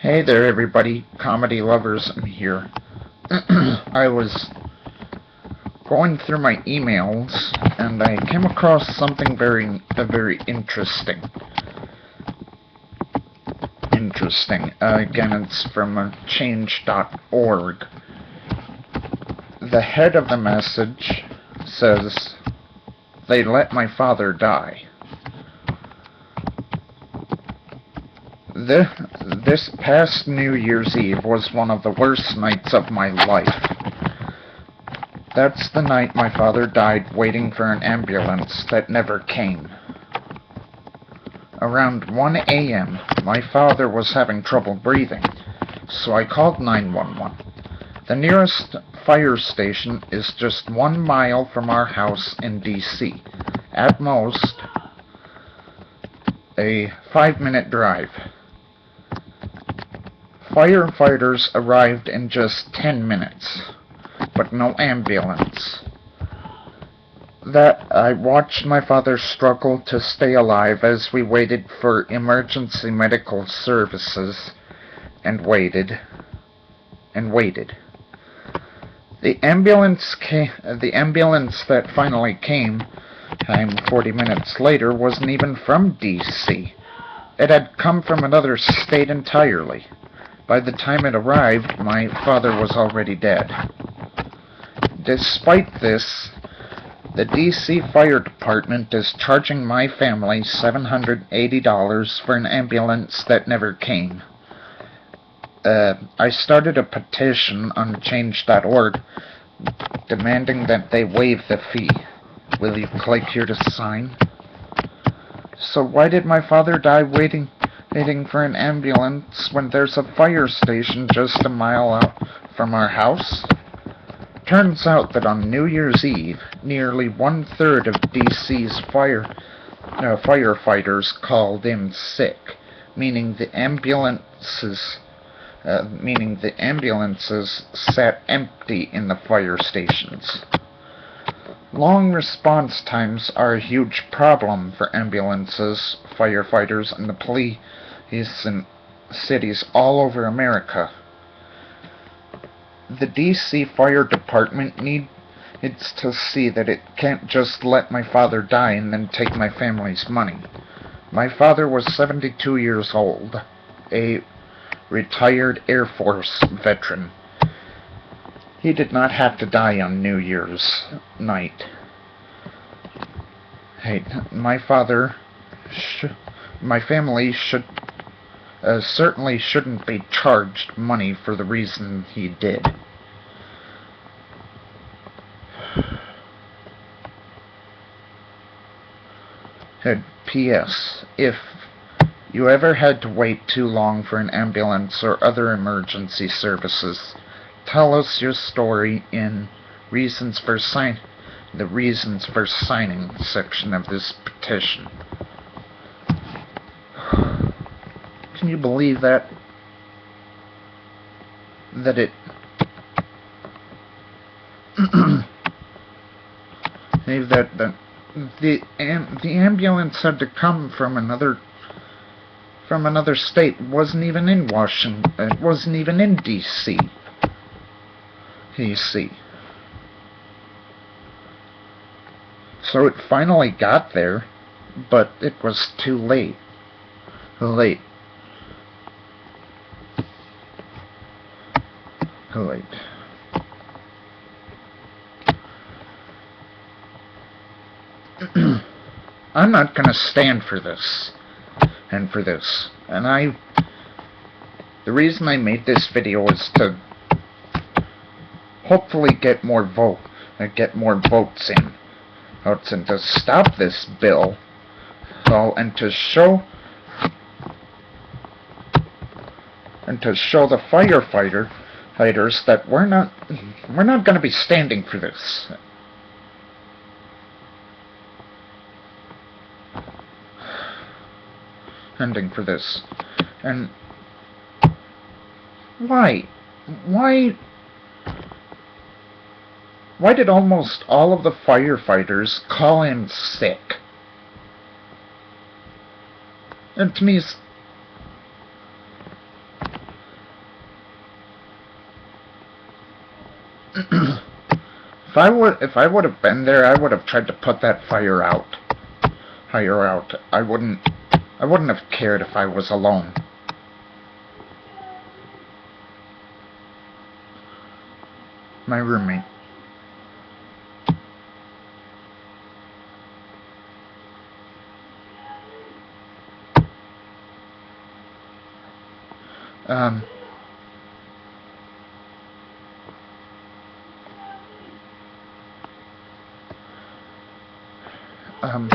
Hey there, everybody, comedy lovers. I'm here. I was going through my emails and I came across something very interesting. Again, it's from change.org. The head of the message says, "They let my father die." This past New Year's Eve was one of the worst nights of my life. That's the night my father died waiting for an ambulance that never came. Around 1 a.m., my father was having trouble breathing, so I called 911. The nearest fire station is just 1 mile from our house in D.C. At most, a 5-minute drive. Firefighters arrived in just 10 minutes, but no ambulance. I watched my father struggle to stay alive as we waited for emergency medical services, and waited, and waited. The ambulance that finally came, 40 minutes later, wasn't even from D.C. It had come from another state entirely. By the time it arrived, my father was already dead. Despite this, the D.C. Fire Department is charging my family $780 for an ambulance that never came. I started a petition on change.org demanding that they waive the fee. Will you click here to sign? So why did my father die waiting for an ambulance when there's a fire station just a mile out from our house? Turns out that on New Year's Eve, nearly 1/3 of DC's firefighters called in sick, meaning the ambulances sat empty in the fire stations. Long response times are a huge problem for ambulances, firefighters, and the police in cities all over America. The D.C. Fire Department needs to see that it can't just let my father die and then take my family's money. My father was 72 years old, a retired Air Force veteran. He did not have to die on New Year's night. Hey, my family certainly shouldn't be charged money for the reason he did. P.S. If you ever had to wait too long for an ambulance or other emergency services, tell us your story in the reasons for signing section of this petition. Can you believe that? The ambulance had to come from another state. It wasn't even in Washington. It wasn't even in D.C. You see. So it finally got there, but it was too late. Late. I'm not gonna stand for this. And the reason I made this video is to hopefully get more votes in. And to stop this bill, and to show the firefighters that we're not going to be standing for this. And why did almost all of the firefighters call in sick? And to me, If I would have been there, I would have tried to put that fire out. I wouldn't have cared if I was alone. My roommate. Um, um,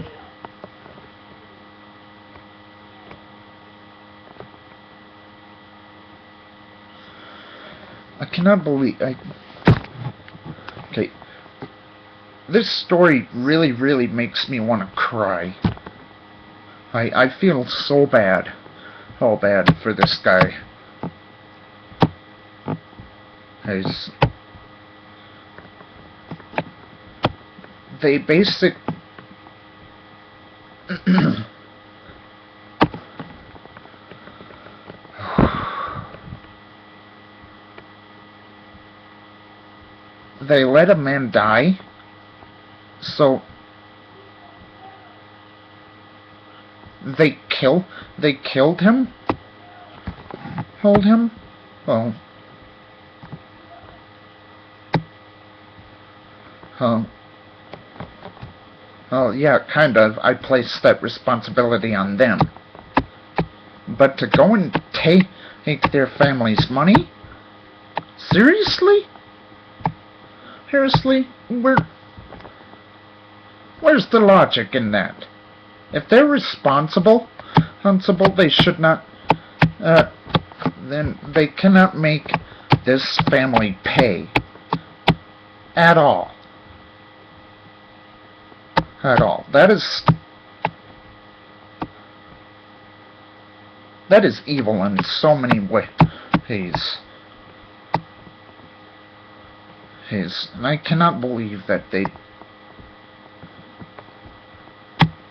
I cannot believe okay. This story really, really makes me want to cry. I feel so bad. Oh, bad for this guy. He's, they basic they let a man die, so they killed him? Hold him? Oh. Oh, yeah, kind of. I place that responsibility on them. But to go and take their family's money? Seriously? Seriously? Where's the logic in that? If they're responsible, they should not, then they cannot make this family pay. At all. At all. That is evil in so many ways. And I cannot believe that they...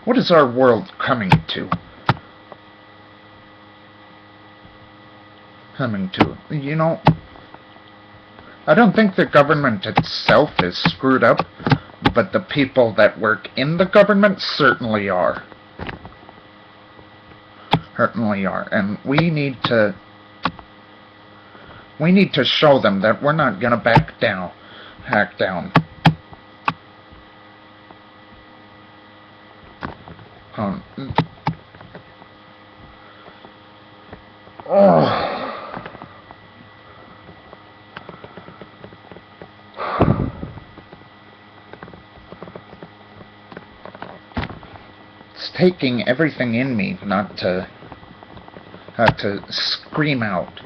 What is our world coming to? You know, I don't think the government itself is screwed up, but the people that work in the government certainly are. Certainly are. And we need to show them that we're not gonna back down. It's taking everything in me not to scream out.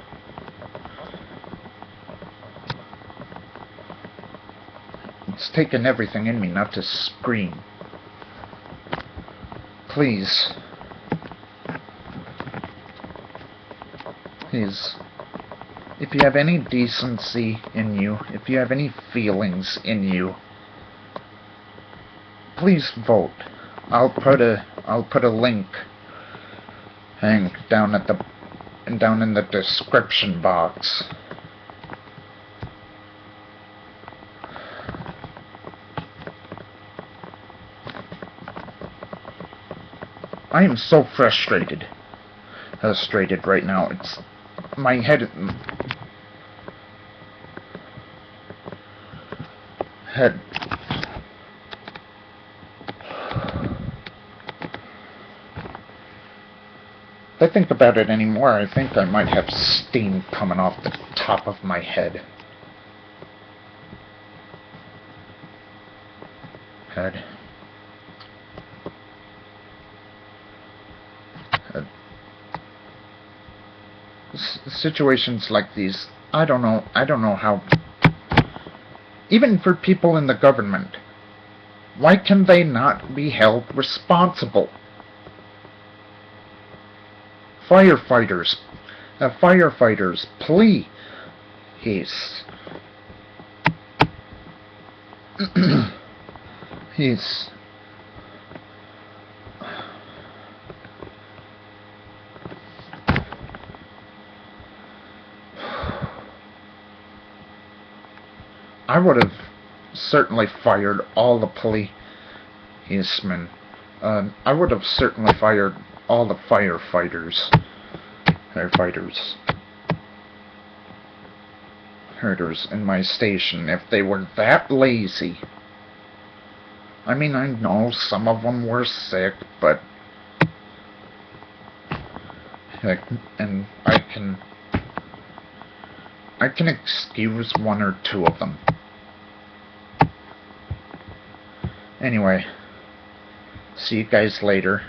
It's taken everything in me not to scream. Please. Please. If you have any decency in you, if you have any feelings in you, please vote. I'll put a link down in the description box. I am so frustrated right now. It's my head. If I think about it anymore, I think I might have steam coming off the top of my head. Situations like these, I don't know how. Even for people in the government, why can they not be held responsible? Firefighters, please. He's I would have certainly fired all the policemen. I would have certainly fired all the firefighters in my station if they were that lazy. I mean, I know some of them were sick, but and I can excuse one or two of them. Anyway, see you guys later.